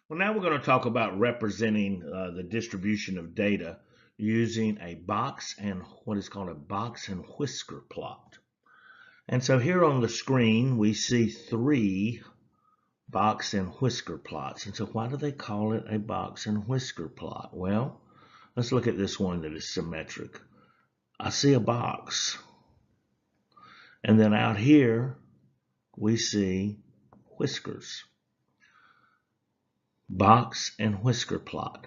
Well, now we're going to talk about representing the distribution of data using a box and what is called a box and whisker plot. And so here on the screen, we see three box and whisker plots. And so why do they call it a box and whisker plot? Well, let's look at this one that is symmetric. I see a box. And then out here, we see whiskers. Box and whisker plot.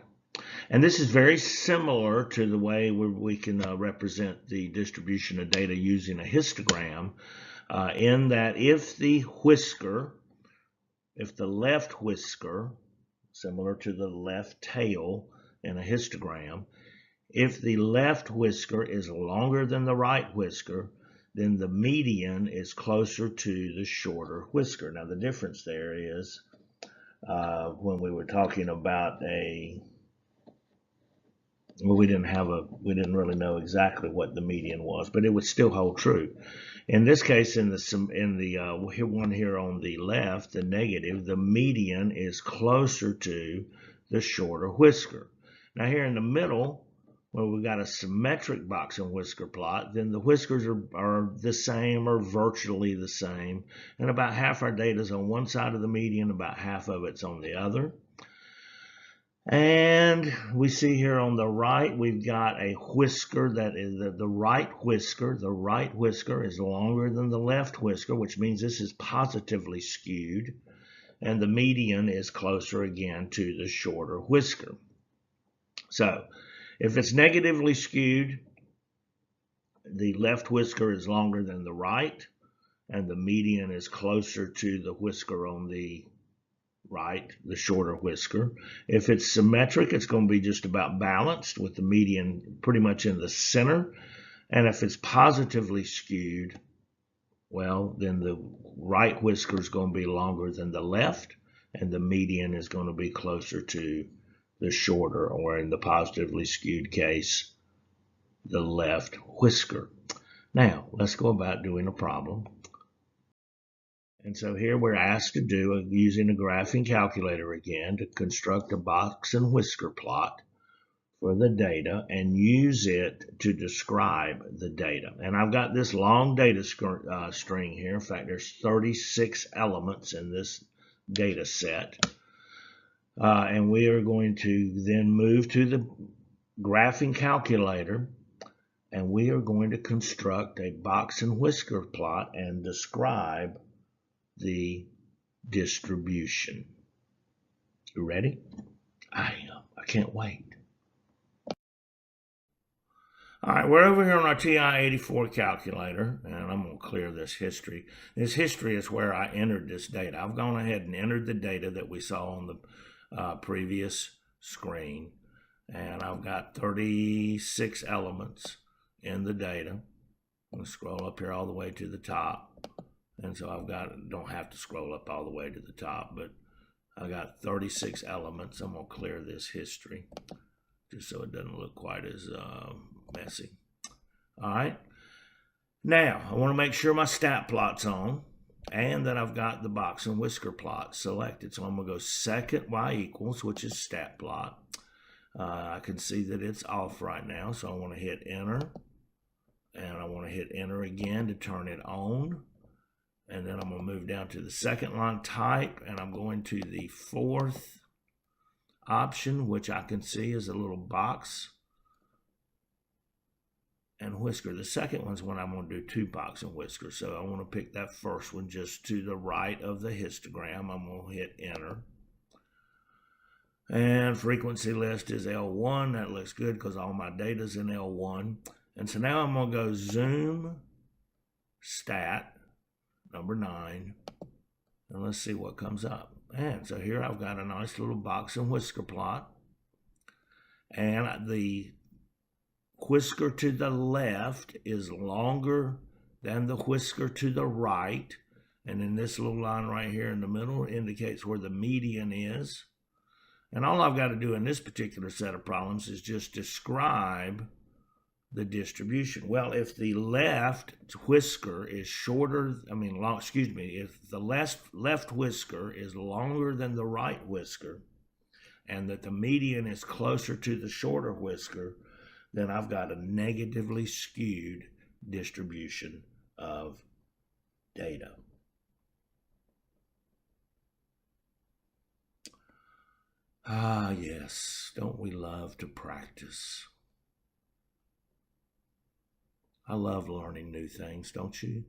And this is very similar to the way we can represent the distribution of data using a histogram, in that if the left whisker, similar to the left tail in a histogram, if the left whisker is longer than the right whisker, then the median is closer to the shorter whisker. Now the difference there is when we were talking about we didn't really know exactly what the median was, but it would still hold true. In this case, in the one here on the left, the negative, the median is closer to the shorter whisker. Now here in the middle, where we've got a symmetric box and whisker plot, then the whiskers are the same or virtually the same, and about half our data is on one side of the median, about half of it's on the other. And we see here on the right, we've got a whisker that is the right whisker. The right whisker is longer than the left whisker, which means this is positively skewed. And the median is closer again to the shorter whisker. So if it's negatively skewed, the left whisker is longer than the right, and the median is closer to the whisker on the right, the shorter whisker. If it's symmetric, it's going to be just about balanced with the median pretty much in the center. And if it's positively skewed, well, then the right whisker is going to be longer than the left, and the median is going to be closer to the shorter, or in the positively skewed case, the left whisker. Now, let's go about doing a problem. And so here we're asked to do, using a graphing calculator again, to construct a box and whisker plot for the data and use it to describe the data. And I've got this long data string here. In fact, there's 36 elements in this data set. And we are going to then move to the graphing calculator, and we are going to construct a box and whisker plot and describe the distribution. You ready? I can't wait. All right, we're over here on our TI-84 calculator, and I'm going to clear this history. This history is where I entered this data. I've gone ahead and entered the data that we saw on the previous screen, and I've got 36 elements in the data. I'm going to scroll up here all the way to the top. And so don't have to scroll up all the way to the top, but I got 36 elements. I'm going to clear this history just so it doesn't look quite as messy. All right. Now, I want to make sure my stat plot's on and that I've got the box and whisker plot selected. So I'm going to go second y equals, which is stat plot. I can see that it's off right now, so I want to hit enter. And I want to hit enter again to turn it on. And then I'm going to move down to the second line type, and I'm going to the fourth option, which I can see is a little box and whisker. The second one's when I'm going to do two box and whisker. So I want to pick that first one just to the right of the histogram. I'm going to hit enter. And frequency list is L1. That looks good because all my data's in L1. And so now I'm going to go zoom stat number 9, and let's see what comes up. And so here I've got a nice little box and whisker plot, and the whisker to the left is longer than the whisker to the right, and then this little line right here in the middle indicates where the median is. And all I've got to do in this particular set of problems is just describe the distribution. Well, if the left whisker is if the left whisker is longer than the right whisker, and that the median is closer to the shorter whisker, then I've got a negatively skewed distribution of data. Ah, yes, don't we love to practice? I love learning new things, don't you?